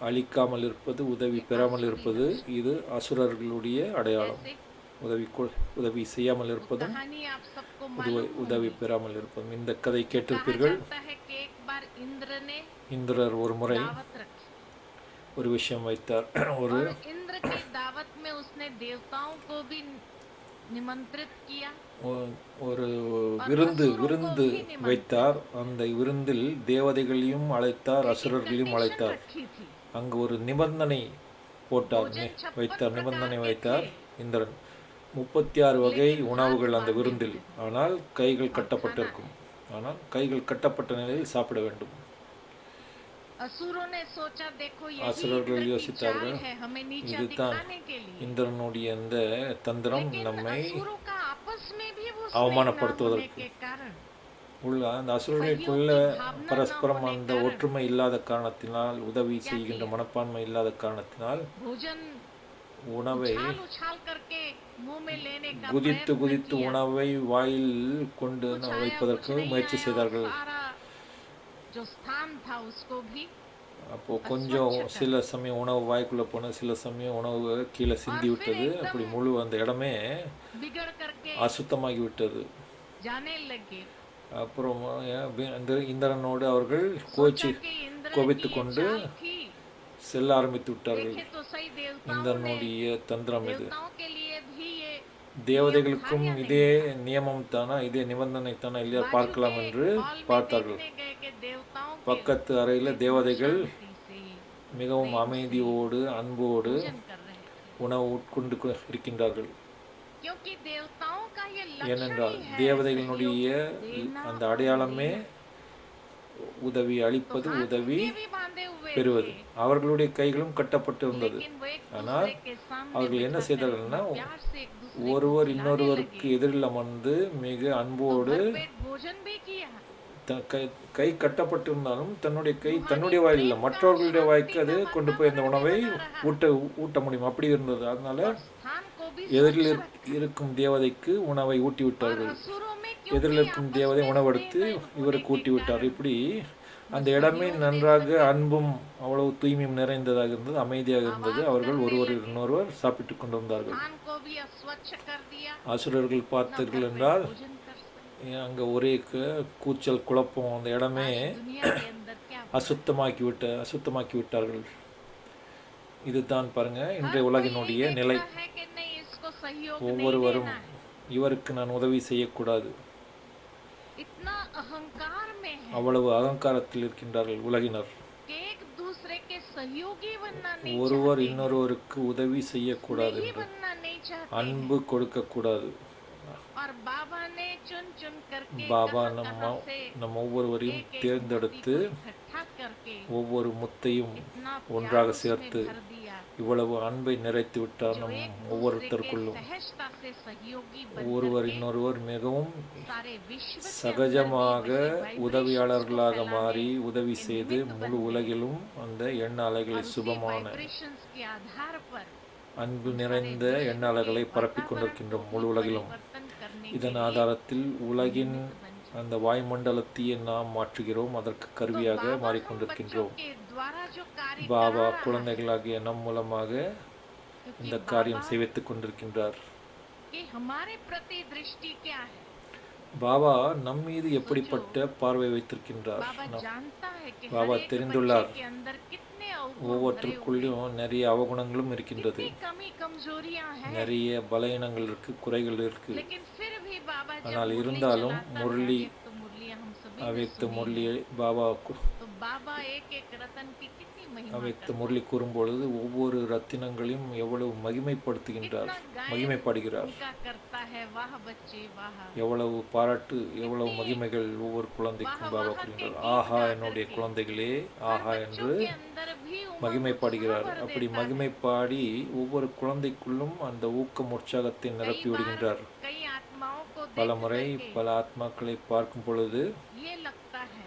S3: அளிக்காமல் இருப்பது, உதவி பெறாமல் இருப்பது, இது அசுரர்களுடைய அடையாளம். உதவி செய்யாமல் இருப்பதும் உதவி பெறாமல் இருப்பதும். இந்த கதை கேட்டிருப்பீர்கள். இந்திரர் ஒரு முறை ஒரு விஷயம் வைத்தார். ஒரு விருந்து வைத்தார். அந்த விருந்தில் தேவதைகளையும் அழைத்தார், அசுரர்களையும் அழைத்தார். அங்கு ஒரு நிபந்தனை வைத்தார் இந்திரன். 36 வகை உணவுகள் அந்த விருந்தில். ஆனால் கைகள் கட்டப்பட்டிருக்கும். ஆனால் கைகள் கட்டப்பட்ட நிலையில் சாப்பிட வேண்டும். அசுரர்கள் யோசித்தார்கள், இதுதான் இந்திரனுடைய அந்த தந்திரம், நம்மை அவமானப்படுத்துவதற்கு. அந்த அசுரர்களுக்குள்ள பரஸ்பரம் அந்த ஒற்றுமை இல்லாத காரணத்தினால், உதவி செய்கின்ற மனப்பான்மை இல்லாத காரணத்தினால் உணவை குதித்து உணவை வாயில் கொண்டு வைப்பதற்கு முயற்சி செய்தார்கள். அப்போ கொஞ்சம் சில சமயம் உணவு வாய்க்குள்ள போன, சில சமயம் உணவு கீழே சிந்தி விட்டது. அப்படி முழு அந்த இடமே அசுத்தமாகி விட்டது. அப்புறம் இந்திரனோடு அவர்கள் கோபித்து கொண்டு செல்ல ஆரம்பித்து விட்டார்கள். இந்திரனுடைய தந்திரம் இது. தேவதைகளுக்கும் இதே நியமம் தானா, இதே நிபந்தனை தானா இல்லையா பார்க்கலாம் என்று பார்த்தார்கள். பக்கத்து அறையில் தேவதைகள் மிகவும் அமைதியோடு அன்போடு உணவு உட்கொண்டு இருக்கின்றார்கள். ஏனென்றால் தேவதைகளுடைய அந்த அடையாளமே உதவி அளிப்பது, உதவி பெறுவது. அவர்களுடைய கைகளும் கட்டப்பட்டு இருந்தது. ஆனால் அவர்கள் என்ன செய்தார்கள்னா, ஒருவர் இன்னொருவருக்கு எதிரில் அமர்ந்து மிக அன்போடு, கை கட்டப்பட்டிருந்தாலும் தன்னுடைய வாயில் இல்லை, மற்றவர்களுடைய வாய்க்கு அது கொண்டு போய் அந்த உணவை ஊட்ட முடியும். அப்படி இருந்தது. அதனால எதிரில் இருக்கும் தேவதைக்கு உணவை ஊட்டி விட்டார்கள். எதிரில் இருக்கும் தேவதை உணவெடுத்து இவருக்கு ஊட்டி விட்டார். இப்படி அந்த இடமே நன்றாக அன்பும் அவ்வளவு தூய்மையும் நிறைந்ததாக இருந்தது, அமைதியாக இருந்தது. அவர்கள் ஒருவர் இன்னொருவர் சாப்பிட்டு கொண்டிருந்தார்கள். அசுரர்கள் பார்த்தீர்கள் என்றால் அங்கே ஒரே கூச்சல் குழப்பம், அந்த இடமே அசுத்தமாக்கி விட்டார்கள். இதுதான் பாருங்க இன்றைய உலகினுடைய நிலை. ஒவ்வொருவரும் இவருக்கு நான் உதவி செய்யக்கூடாது, அவ்வளவு அகங்காரத்தில் இருக்கின்றார்கள் உலகினர். ஒருவர் இன்னொருவருக்கு உதவி செய்யக்கூடாது என்று, அன்பு கொடுக்கக்கூடாது. பாபா நம்ம ஒவ்வொருவரையும் தேர்ந்தெடுத்து ஒவ்வொரு முத்தையும் ஒன்றாக சேர்த்து இவ்வளவு அன்பை நிறைத்து விட்டார் நம் ஒவ்வொருத்தருக்குள்ளும். ஒருவர் இன்னொருவர் மிகவும் சகஜமாக உதவியாளர்களாக மாறி உதவி செய்து முழு உலகிலும் அந்த எண்ண அலைகளை சுபமான அன்பு
S2: हम सारे
S3: நிறைந்த
S2: विश्व
S3: எண்ணாளர்களை
S2: के
S3: பரப்பிக்
S2: वातावरण
S3: கொண்டிருக்கின்றோம்
S2: को
S3: முழு
S2: भी
S3: உலகிலும்.
S2: परिवर्तन करने के
S3: இதன்
S2: लिए
S3: ஆதாரத்தில் உலகின்
S2: निमित्त बन जाए।
S3: அந்த வாயுமண்டலத்தையே நாம் மாற்றுகிறோம், அதற்கு
S2: तो
S3: கருவியாக
S2: बाबा हम बच्चों
S3: மாறிக்கொண்டிருக்கின்றோம்.
S2: के द्वारा जो कार्य करा
S3: பாபா
S2: रहा है,
S3: குழந்தைகளாகிய நம் மூலமாக
S2: क्योंकि
S3: இந்த
S2: बाबा
S3: காரியம் செய்வித்துக் கொண்டிருக்கின்றார்.
S2: की हमारे प्रति दृष्टि क्या है?
S3: பாபா நம் மீது எப்படிப்பட்ட பார்வை வைத்திருக்கின்றார்?
S2: बाबा जानता है कि हर
S3: பாபா
S2: एक बच्चे
S3: தெரிந்துள்ளார்,
S2: के अंदर कितने अवगुण भरे हुए हैं,
S3: ஒவ்வொருத்தருக்குள்ளேயும் நிறைய அவகுணங்களும் இருக்கின்றது,
S2: कितनी कमी कमजोरियां हैं।
S3: நிறைய பலவீனங்கள் இருக்கு, குறைகள் இருக்கு.
S2: लेकिन फिर भी बाबा जब
S3: ஆனால்
S2: मुरली
S3: இருந்தாலும்
S2: चलाता
S3: முரளி
S2: है, तो मुरलियां हम सभी ने
S3: அவ்யக்த
S2: सुनी
S3: முரளியை
S2: है।
S3: பாபா
S2: तो बाबा एक एक रतन की कितनी महिमा
S3: அவ்யக்த
S2: करते
S3: முரளி கூறும்பொழுது ஒவ்வொரு ரத்தினங்களையும் எவ்வளவு மகிமைப்படுத்துகின்றார்,
S2: कितना गायन
S3: மகிமைப்படுகிறார்.
S2: उनका करता है, वाह बच्चे वाह,
S3: எவ்வளவு பாராட்டு, எவ்வளவு மகிமைகள் ஒவ்வொரு குழந்தைக்கும் பாபா கூறுகின்றார். ஆஹா என்னுடைய குழந்தைகளே, ஆஹா என்று
S2: के अंदर भी उमंग
S3: மகிமைப்படுகிறார்.
S2: उत्साह भर
S3: அப்படி
S2: देता है।
S3: மகிமைப்பாடி ஒவ்வொரு குழந்தைக்குள்ளும் அந்த ஊக்கம் உற்சாகத்தை நிரப்பி விடுகின்றார்.
S2: कई आत्माओं को
S3: பல
S2: देख
S3: முறை
S2: करके
S3: பல ஆத்மாக்களை பார்க்கும் பொழுது
S2: ये लगता है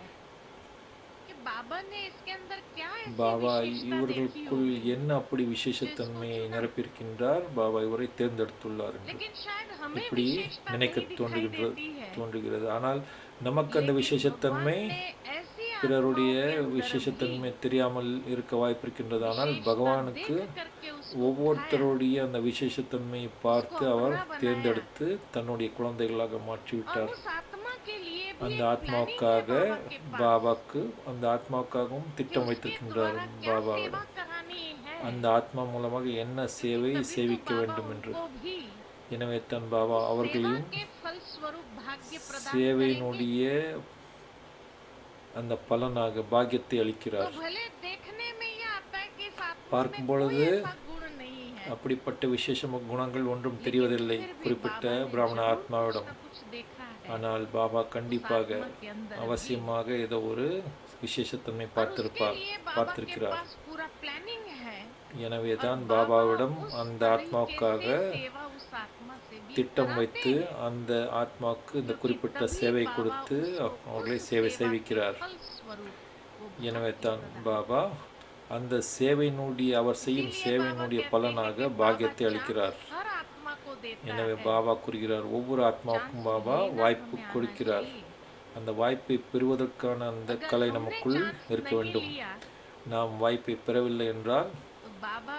S2: कि बाबा ने इसके अंदर क्या ऐसी
S3: பாபா
S2: विशेषता देखी
S3: இவர்களுக்குள்
S2: होगी।
S3: என்ன அப்படி விசேஷத்தன்மையை நிரப்பியிருக்கின்றார், பாபா இவரை தேர்ந்தெடுத்துள்ளார் என்று
S2: लेकिन शायद हमें
S3: இப்படி
S2: विशेषता
S3: நினைக்க
S2: नहीं दिखाई देती है।
S3: தோன்றுகிறது. ஆனால் நமக்கு அந்த
S2: लेकिन
S3: விசேஷத்தன்மை
S2: भगवान ने ऐसी
S3: பிறருடைய
S2: आत्माओं के अंदर
S3: விசேஷத்தன்மை தெரியாமல் இருக்க வாய்ப்பிருக்கின்றது. ஆனால்
S2: विशेषता
S3: பகவானுக்கு
S2: देख करके उसको
S3: ஒவ்வொருத்தருடைய அந்த விசேஷத்தன்மையை பார்த்து
S2: उसको
S3: அவர்
S2: अपना बनाया।
S3: தேர்ந்தெடுத்து தன்னுடைய குழந்தைகளாக
S2: और
S3: மாற்றிவிட்டார்.
S2: उस आत्मा के लिए भी
S3: அந்த
S2: एक planning है
S3: ஆத்மாவுக்காக
S2: बाबा के पास
S3: பாபாக்கு அந்த ஆத்மாவுக்காகவும்
S2: कि
S3: திட்டம்
S2: उसके
S3: வைத்திருக்கின்றார்
S2: द्वारा क्या
S3: பாபாவிடம்.
S2: सेवा करानी है।
S3: அந்த ஆத்மா மூலமாக என்ன சேவை
S2: तभी तो
S3: சேவிக்க
S2: बाबा
S3: வேண்டும் என்று.
S2: उनको भी
S3: எனவே தான் பாபா
S2: सेवा
S3: அவர்களையும்
S2: के फल स्वरूप भाग्य प्रदान करेंगे।
S3: சேவையினுடைய அந்த பலனாக பாக்கியத்தை
S2: तो
S3: அளிக்கிறார்.
S2: भले देखने में ये आता है कि इस आत्मा में
S3: பார்க்கும்
S2: कोई
S3: பொழுது
S2: ऐसा गुण नहीं है,
S3: அப்படிப்பட்ட விசேஷ குணங்கள் ஒன்றும்
S2: लेकिन
S3: தெரிவதில்லை
S2: फिर भी
S3: குறிப்பிட்ட
S2: बाबा ने
S3: பிராமண
S2: जरूर
S3: ஆத்மாவிடம்.
S2: कुछ न कुछ देखा है
S3: ஆனால் பாபா
S2: उस
S3: கண்டிப்பாக
S2: आत्मा के अंदर भी।
S3: அவசியமாக ஏதோ ஒரு விசேஷத்தன்மை
S2: और उसके
S3: பார்த்திருப்பார்,
S2: लिए बाबा के
S3: பார்த்திருக்கிறார்.
S2: पास पूरा प्लानिंग है।
S3: எனவே
S2: और
S3: தான்
S2: बाबा
S3: பாபாவிடம்
S2: उस
S3: அந்த
S2: तरीके
S3: ஆத்மாவுக்காக
S2: से सेवा उस आत्मा से भी
S3: திட்டம்
S2: कराते
S3: வைத்து
S2: हैं।
S3: அந்த ஆத்மாவுக்கு இந்த
S2: क्योंकि
S3: குறிப்பிட்ட
S2: तभी
S3: சேவை
S2: बाबा
S3: கொடுத்து
S2: उसको
S3: அவர்களை
S2: उस
S3: சேவை
S2: सेवा के
S3: செய்விக்கிறார்.
S2: फल स्वरूप वो
S3: எனவே
S2: भाग्य
S3: தான்
S2: प्रदान
S3: பாபா அந்த சேவையினுடைய அவர் செய்யும்
S2: इसीलिए
S3: சேவையினுடைய
S2: बाबा
S3: பலனாக
S2: कहते हैं कि
S3: பாக்கியத்தை
S2: बाबा
S3: அளிக்கிறார்.
S2: चांस हर आत्मा को देता
S3: எனவே
S2: है।
S3: பாபா கூறுகிறார், ஒவ்வொரு ஆத்மாவுக்கும்
S2: चांस
S3: பாபா
S2: लेना
S3: வாய்ப்பு
S2: हमें आना
S3: கொடுக்கிறார்.
S2: चाहिए।
S3: அந்த வாய்ப்பை பெறுவதற்கான அந்த
S2: अगर
S3: கலை
S2: हमने
S3: நமக்குள்
S2: चांस
S3: இருக்க
S2: नहीं
S3: வேண்டும்.
S2: लिया
S3: நாம் வாய்ப்பை பெறவில்லை என்றால்
S2: तो बाबा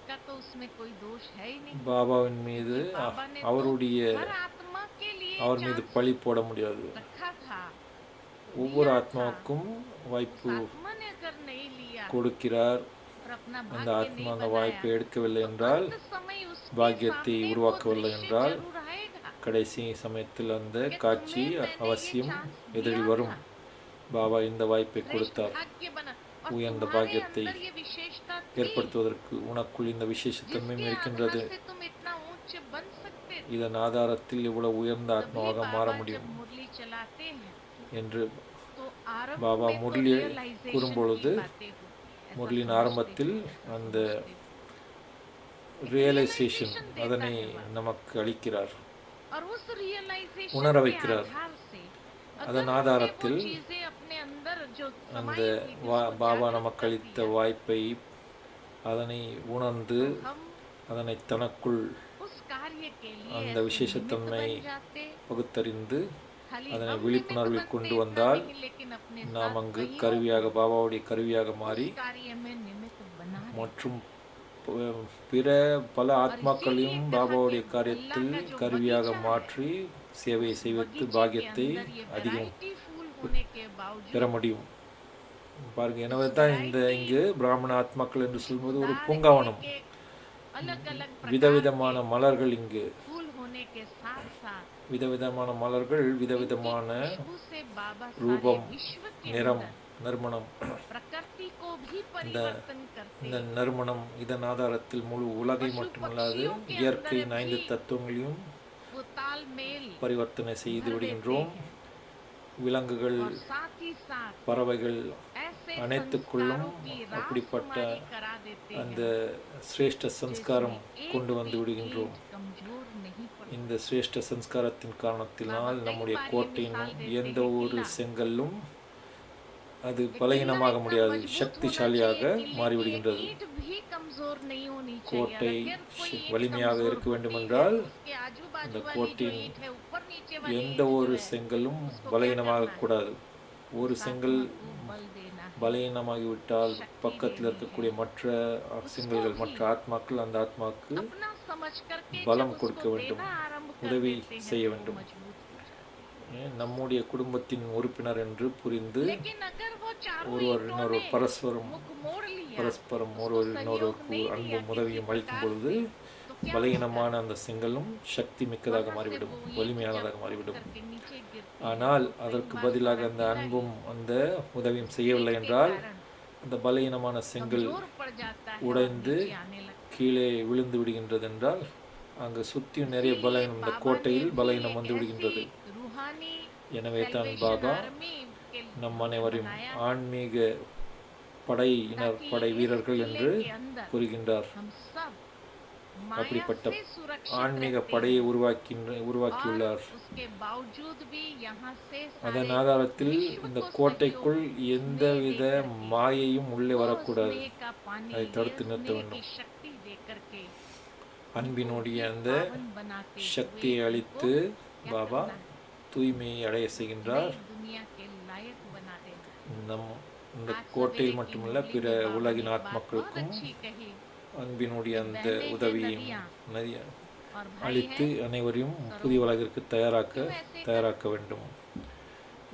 S2: का तो उसमें कोई दोष है ही नहीं।
S3: பாபாவின் மீது
S2: बाबा ने तो
S3: அவருடைய
S2: हर आत्मा के लिए
S3: அவர் மீது
S2: चांस
S3: பழி போட முடியாது.
S2: रखा था।
S3: ஒவ்வொரு
S2: लिया था।
S3: ஆத்மாவுக்கும்
S2: उस
S3: வாய்ப்பு
S2: आत्मा ने अगर नहीं लिया
S3: கொடுக்கிறார்.
S2: और अपना
S3: அந்த
S2: भाग्य
S3: ஆத்மா
S2: नहीं
S3: அந்த வாய்ப்பை
S2: बनाया
S3: எடுக்கவில்லை
S2: तो
S3: என்றால்,
S2: अंत समय उसके
S3: பாக்கியத்தை
S2: सामने वो
S3: உருவாக்கவில்லை
S2: दृश्य
S3: என்றால்,
S2: जरूर आएगा
S3: கடைசி சமயத்தில் அந்த
S2: कि
S3: காட்சி
S2: तुम्हें मैंने ये
S3: அவசியம்
S2: चांस
S3: எதிரில்
S2: दिया
S3: வரும்.
S2: था।
S3: பாபா இந்த வாய்ப்பை
S2: श्रेष्ठ
S3: கொடுத்தார்.
S2: भाग्य बना और
S3: உயர்ந்த
S2: तुम्हारे
S3: பாக்கியத்தை
S2: अंदर ये विशेषता थी
S3: ஏற்படுத்துவதற்கு உனக்குள் இந்த விசேஷத்தன்மையும்
S2: जिसके
S3: இருக்கின்றது.
S2: आधार से तुम इतना ऊंच बन सकते थे।
S3: இதன் ஆதாரத்தில் இவ்வளவு உயர்ந்த
S2: तभी
S3: ஆத்மாவாக மாற
S2: बाबा
S3: முடியும்
S2: जब मुरली चलाते हैं
S3: என்று
S2: तो आरंभ
S3: बाबा
S2: में तो
S3: मुरली
S2: realization
S3: கூறும்பொழுது,
S2: की बातें होती हैं। ऐसा
S3: முரளியின்
S2: समझते
S3: ஆரம்பத்தில்
S2: हैं, ऐसा
S3: அந்த
S2: समझते हैं।
S3: ரியலைசேஷன்
S2: realization देता
S3: அதனை
S2: है बाबा।
S3: நமக்கு அளிக்கிறார்.
S2: और उस realization
S3: உணர
S2: के
S3: வைக்கிறார்.
S2: आधार से
S3: அதன்
S2: अगर हमने वो
S3: ஆதாரத்தில்
S2: चीजें अपने अंदर जो
S3: அந்த
S2: समाई थी, जिसको
S3: பாபா
S2: जागृत
S3: நமக்கு
S2: कर
S3: அளித்த
S2: दिया,
S3: வாய்ப்பை அதனை உணர்ந்து
S2: तो हम
S3: அதனை தனக்குள்
S2: उस कार्य के लिए
S3: அந்த
S2: ऐसे
S3: விசேஷத்தன்மை
S2: निमित्त बन जाते।
S3: பகுத்தறிந்து
S2: खाली
S3: அதனை
S2: हम
S3: விழிப்புணர்வில்
S2: निमित्त
S3: கொண்டு
S2: बनते
S3: வந்தால்,
S2: इतना नहीं, लेकिन अपने
S3: நாம்
S2: साथ
S3: அங்கு
S2: कईयों
S3: கருவியாக
S2: को
S3: பாபாவுடைய கருவியாக மாறி
S2: उस कार्य में निमित्त बना रहे।
S3: மற்றும் பிற பல ஆத்மாக்களையும் பாபாவுடைய காரியத்தில் கருவியாக மாற்றி சேவையை செய்வித்து
S2: बगीचे के
S3: பாக்கியத்தை
S2: अंदर ये
S3: அதிகம்
S2: variety फूल होने के बावजूद
S3: பெற முடியும். பாருங்க, எனவே தான் இங்கு பிராமண ஆத்மாக்கள் என்று சொல்வது ஒரு பூங்காவனம்.
S2: अलग अलग
S3: விதவிதமான மலர்கள் இங்கு
S2: फूल होने के साथ साथ
S3: விதவிதமான மலர்கள் விதவிதமான
S2: खुशबू से बाबा
S3: रूपम,
S2: सारे विश्व के
S3: நிறம்,
S2: अंदर
S3: நறுமணம்.
S2: प्रकृति को भी परिवर्तन करते
S3: இந்த
S2: हैं।
S3: நறுமணம் இதன் ஆதாரத்தில் முழு உலகை மட்டுமல்லாது இயற்கையின் 5 தத்துவங்களையும்
S2: वो तालमेल
S3: பரிவர்த்தனை செய்து விடுகின்றோம். விலங்குகள்,
S2: और साथ ही साथ
S3: பறவைகள்
S2: ऐसे
S3: அனைத்துக்குள்ளும்
S2: संस्कारों की
S3: அப்படிப்பட்ட
S2: राजकुमारी करा देते
S3: அந்த
S2: हैं
S3: சிரேஷ்ட சம்ஸ்காரம்
S2: जिसमें
S3: கொண்டு
S2: एक
S3: வந்து
S2: भी
S3: விடுகின்றோம்.
S2: ईंट कमजोर नहीं पड़ती।
S3: இந்த சிரேஷ்ட சம்ஸ்காரத்தின் காரணத்தினால் நம்முடைய கோட்டையின் எந்த ஒரு செங்கல்லும் அது பலகீனமாக முடியாது, சக்திசாலியாக மாறிவிடுகின்றது.
S2: ईंट भी कमजोर कमजोर नहीं होनी चाहिए।
S3: கோட்டை
S2: अगर कोई ईंट
S3: வலிமையாக
S2: कमजोर
S3: இருக்க
S2: होती है
S3: வேண்டுமென்றால்
S2: तो उसके आजू
S3: அந்த
S2: बाजू वाली जो
S3: கோட்டையின்
S2: ईंट है, ऊपर नीचे वाली
S3: எந்த
S2: ईंट
S3: ஒரு
S2: जो है,
S3: செங்கலும்
S2: उसको क्या
S3: பலகீனமாக
S2: करना है?
S3: கூடாது. ஒரு
S2: उस
S3: செங்கல்
S2: आत्मा को बल देना है,
S3: பலகீனமாகிவிட்டால்
S2: शक्ति
S3: பக்கத்தில்
S2: देनी
S3: இருக்கக்கூடிய
S2: है।
S3: மற்ற
S2: उसको
S3: செங்கல்கள்
S2: भी
S3: மற்ற ஆத்மாக்கள் அந்த ஆத்மாவுக்கு
S2: अपना समझ करके
S3: பலம்
S2: जब
S3: கொடுக்க
S2: उसको
S3: வேண்டும்,
S2: देना आरंभ कर
S3: உதவி
S2: देते हैं
S3: செய்ய
S2: तो वो
S3: வேண்டும்.
S2: मजबूत हो जाता
S3: நம்முடைய குடும்பத்தின் உறுப்பினர் என்று புரிந்து
S2: है। लेकिन अगर वो चारों
S3: ஒருவர்
S2: ईंटों
S3: இன்னொரு
S2: ने
S3: பரஸ்பரம்
S2: मुख मोड़ लिया,
S3: பரஸ்பரம்
S2: उसको
S3: ஒருவர்
S2: सहयोग
S3: இன்னொருவருக்கு
S2: नहीं दिया
S3: அன்பும்
S2: किसी
S3: உதவியும் அளிக்கும்
S2: प्रकार
S3: பொழுது
S2: से, तो क्या
S3: பலகீனமான
S2: होगा?
S3: அந்த செங்கலும் சக்தி மிக்கதாக
S2: वहां से
S3: மாறிவிடும்,
S2: वो ईंट
S3: வலிமையானதாக
S2: जब
S3: மாறிவிடும்.
S2: करके नीचे गिरती है,
S3: ஆனால்
S2: तो कई
S3: அதற்கு
S2: बार
S3: பதிலாக
S2: हमारा
S3: அந்த
S2: गिरा
S3: அன்பும்
S2: ही
S3: அந்த உதவியும் செய்யவில்லை
S2: ईंट के
S3: என்றால்
S2: कारण
S3: அந்த பலகீனமான செங்கல்
S2: कमजोर पड़ जाता है और
S3: உடைந்து
S2: नीचे आने लगता है।
S3: கீழே விழுந்து விடுகின்றது என்றால் அங்கு சுற்றியும் நிறைய
S2: इसीलिए
S3: பலகீனம், இந்த
S2: बाबा ने
S3: கோட்டையில்
S2: भी
S3: பலகீனம்
S2: एक
S3: வந்து விடுகின்றது.
S2: ऐसी रूहानी
S3: எனவே தான்
S2: salvation
S3: பாபா
S2: army के
S3: நம்
S2: लिए
S3: அனைவரையும்
S2: बनाया,
S3: ஆன்மீக படையினர்,
S2: ताकि
S3: படை
S2: इस
S3: வீரர்கள்
S2: किले
S3: என்று
S2: के अंदर
S3: கூறுகின்றார்.
S2: हम सब माया
S3: அப்படிப்பட்ட
S2: से सुरक्षित
S3: ஆன்மீக
S2: रहते
S3: படையை
S2: हैं,
S3: உருவாக்கியுள்ளார்.
S2: और उसके बावजूद भी यहाँ से
S3: அதன்
S2: सारे
S3: ஆதாரத்தில்
S2: विश्व
S3: இந்த
S2: को
S3: கோட்டைக்குள்
S2: सहयोग
S3: எந்தவித
S2: स्नेह दे करके,
S3: மாயையும் உள்ளே
S2: वो
S3: வரக்கூடாது.
S2: स्नेह का पानी,
S3: அதை தடுத்து
S2: ये
S3: நிறுத்த
S2: स्नेह
S3: வேண்டும்.
S2: की शक्ति दे करके
S3: அன்பினுடைய அந்த
S2: पावन बनाते
S3: சக்தியை
S2: हुए
S3: அளித்து
S2: उनको क्या
S3: பாபா
S2: करना है?
S3: தூய்மையை அடைய செய்கின்றார்.
S2: नई दुनिया के लायक बना देना।
S3: நம் இந்த
S2: आज
S3: கோட்டையில்
S2: सवेरे की
S3: மட்டுமல்ல
S2: मुरली
S3: பிற
S2: में बाबा ने
S3: உலகின்
S2: एक बात बहुत
S3: ஆத்மாக்களுக்கும்
S2: अच्छी कही,
S3: அன்பினுடைய அந்த
S2: बहने हैं
S3: உதவியையும்
S2: नदियाँ, और भाई
S3: அளித்து
S2: है
S3: அனைவரையும் புதிய உலகிற்கு தயாராக்க வேண்டும்.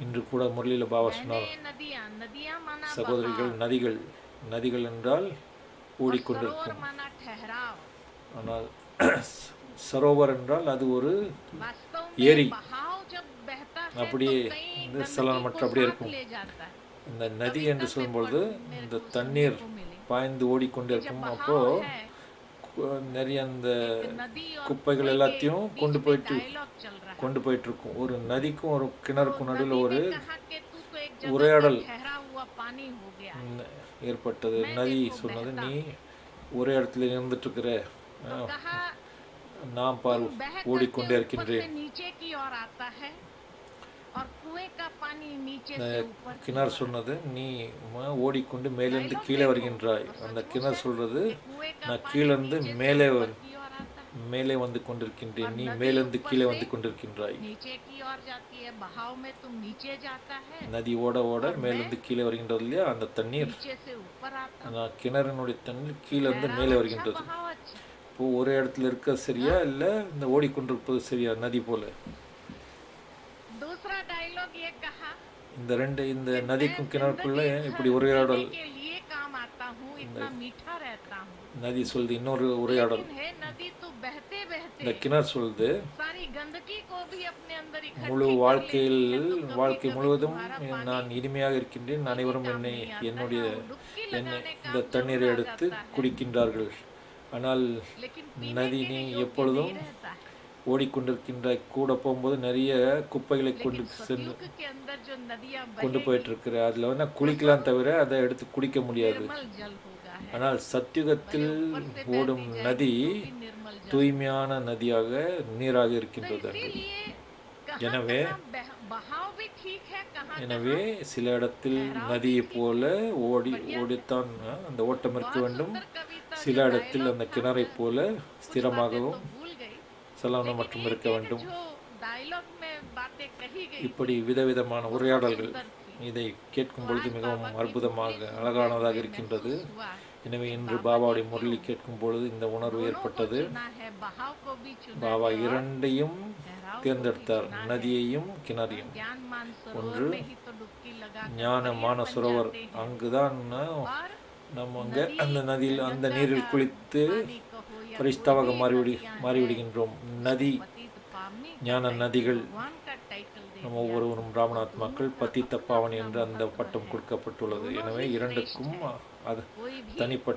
S3: இன்று கூட முரளியில் பாபா சொன்னார்,
S2: बहने नदियाँ, नदियाँ माना
S3: சகோதரிகள் நதிகள், நதிகள் என்றால்
S2: और सरोवर
S3: ஓடிக்கொண்டிருக்கும்.
S2: माना ठहराव।
S3: ஆனால் சரோவர் என்றால் அது ஒரு
S2: वास्तव
S3: ஏரி.
S2: में बहाव जब बहता है तो
S3: அப்படியே
S2: कई
S3: இந்த
S2: गंदगी
S3: சலனமற்ற
S2: को
S3: அப்படியே
S2: साथ
S3: இருக்கும்.
S2: ले जाता है।
S3: இந்த நதி என்று சொல்லும்பொழுது இந்த தண்ணீர் பாய்ந்து ஓடிக்கொண்டே
S2: जब
S3: இருக்கும்.
S2: बहाव
S3: அப்போ
S2: है,
S3: நிறைய அந்த
S2: एक नदी और
S3: குப்பைகள்
S2: कुएं के
S3: எல்லாத்தையும்
S2: बीच
S3: கொண்டு
S2: में
S3: போயிட்டு
S2: dialogue चल रहा है।
S3: கொண்டு போயிட்டு இருக்கும். ஒரு நதிக்கும் ஒரு
S2: तो
S3: கிணறுக்கும் நடுவில்
S2: नदी
S3: ஒரு
S2: ने कहा कि तू तो एक जगह
S3: உரையாடல்
S2: पे ठहरा हुआ पानी हो गया है।
S3: ஏற்பட்டது. நதி சொன்னது, நீ ஒரே இடத்துல இருந்துட்டு இருக்கிற,
S2: तो कहा
S3: நான் பார்
S2: तुम बह
S3: ஓடிக்கொண்டே
S2: करके ऊपर
S3: இருக்கின்றேன்.
S2: से नीचे की ओर आता है और कुएं का पानी नीचे
S3: இந்த
S2: से ऊपर की
S3: கிணறு
S2: ओर
S3: சொன்னது, நீ ஓடிக்கொண்டு மேலிருந்து கீழே வருகின்றாய். அந்த கிணறு சொல்றது,
S2: कुएं का
S3: நான்
S2: पानी
S3: கீழிருந்து
S2: नीचे से
S3: மேலே
S2: ऊपर की ओर आता है,
S3: மேலே வந்து கொண்டிருக்கின்றேன், நீ மேலிருந்து கீழே வந்து கொண்டிருக்கின்றாய்.
S2: नीचे की ओर जाती है। बहाव में तुम नीचे जाता है,
S3: நதி ஓட ஓட மேலிருந்து கீழே வருகின்றது இல்லையா அந்த தண்ணீர்.
S2: नीचे से ऊपर आता है।
S3: நான் கிணறினுடைய தண்ணீர் கீழே இருந்து மேலே
S2: ठहराव अच्छा,
S3: வருகின்றது.
S2: बहाव अच्छा।
S3: இப்போ ஒரே இடத்துல இருக்க சரியா இல்ல இந்த ஓடிக்கொண்டிருப்பது சரியா? நதி போல.
S2: दूसरा डायलॉग ये कहा,
S3: இந்த நதிக்கும் கிணறுக்குள்ள இப்படி உரையாடல்.
S2: के लिए काम आता हूँ, इतना मीठा रहता हूँ।
S3: நதி சொல்லுது இன்னொரு உரையாடல்.
S2: लेकिन है नदी तो बहते
S3: இந்த
S2: बहते
S3: கிணறு சொல்லுது,
S2: सारी गंदगी को भी अपने अंदर इकट्ठी
S3: முழு
S2: कर
S3: வாழ்க்கையில்
S2: लेती है, तो कभी
S3: வாழ்க்கை
S2: कभी
S3: முழுவதும்
S2: तुम्हारा पानी
S3: நான் இனிமையாக இருக்கின்றேன், அனைவரும்
S2: काम
S3: என்னை
S2: नहीं आता है,
S3: என்னுடைய
S2: वो डुबकी
S3: என்னை
S2: लगाने
S3: இந்த
S2: काम
S3: தண்ணீரை
S2: जरूर आ
S3: எடுத்து
S2: जाता है,
S3: குடிக்கின்றார்கள். ஆனால்
S2: लेकिन पीने
S3: நதி
S2: के
S3: நீ
S2: लिए योग्य
S3: எப்பொழுதும்
S2: नहीं रहता है।
S3: ஓடிக்கொண்டிருக்கின்ற கூட போகும்போது நிறைய குப்பைகளை கொண்டு
S2: लेकिन
S3: சென்று
S2: सतयुग के अंदर जो नदियां
S3: கொண்டு
S2: बहेंगी,
S3: போயிட்டு இருக்கிற அதுல வந்து குளிக்கலாம் தவிர அதை எடுத்து குடிக்க முடியாது.
S2: निर्मल जल होगा है।
S3: ஆனால் சத்தியுகத்தில்
S2: ऊपर से बहती
S3: ஓடும்
S2: जाएगी
S3: நதி
S2: तो भी निर्मल जल।
S3: தூய்மையான நதியாக நீராக
S2: तो
S3: இருக்கின்றது அங்கு.
S2: इसीलिए कहाँ
S3: எனவே
S2: बहाव भी ठीक है, कहाँ
S3: எனவே சில இடத்தில் நதியை போல ஓடித்தான் அந்த ஓட்டம் இருக்க
S2: बहुत
S3: வேண்டும்.
S2: सुंदर कविता
S3: சில
S2: जो
S3: இடத்தில்
S2: dialogue
S3: அந்த
S2: था,
S3: கிணறை போல
S2: कुछ बातें
S3: ஸ்திரமாகவும்
S2: तो भूल गई,
S3: சலனம்
S2: लेकिन
S3: மற்றும்
S2: एक
S3: இருக்க
S2: एक
S3: வேண்டும்.
S2: जो dialogue में बातें कही गई
S3: இப்படி விதவிதமான உரையாடல்கள்
S2: सुंदर थी।
S3: இதை கேட்கும் பொழுது
S2: आज
S3: மிகவும்
S2: बाबा की
S3: அற்புதமாக
S2: मुरली
S3: அழகானதாக
S2: सुनते
S3: இருக்கின்றது.
S2: हुए महसूस हुआ,
S3: எனவே இன்று பாபாவுடைய முரளி கேட்கும் பொழுது இந்த உணர்வு
S2: दोनों को
S3: ஏற்பட்டது.
S2: चुना है, बहाव को भी चुना
S3: பாபா
S2: है और
S3: இரண்டையும்
S2: ठहराव को भी
S3: தேர்ந்தெடுத்தார்,
S2: चुना है।
S3: நதியையும் கிணறையும்.
S2: ज्ञान मान सरोवर
S3: ஒன்று
S2: में ही तो डुबकी लगा कर
S3: ஞான
S2: परीर
S3: மான
S2: बन
S3: சரோவர்,
S2: जाते हैं।
S3: அங்குதான்
S2: और
S3: நம்ம அங்கே
S2: नदी,
S3: அந்த நதியில் அந்த
S2: गंगा
S3: நீரில்
S2: का
S3: குளித்து
S2: पानी कहो या
S3: பரிசுத்தமாக
S2: कोई भी नदियां हैं,
S3: மாறிவிடுகின்றோம். நதி
S2: पतित पावनी का
S3: ஞான
S2: टाइटल
S3: நதிகள்.
S2: भगवान का टाइटल दे
S3: நம்ம
S2: दिया।
S3: ஒவ்வொருவரும் பிராமணாத்மாக்கள் பத்தித்த பாவனி என்ற அந்த பட்டம் கொடுக்கப்பட்டுள்ளது.
S2: दोनों
S3: எனவே
S2: ही
S3: இரண்டுக்கும்
S2: श्रेष्ठ है।
S3: அது
S2: कोई भी
S3: தனிப்பட்ட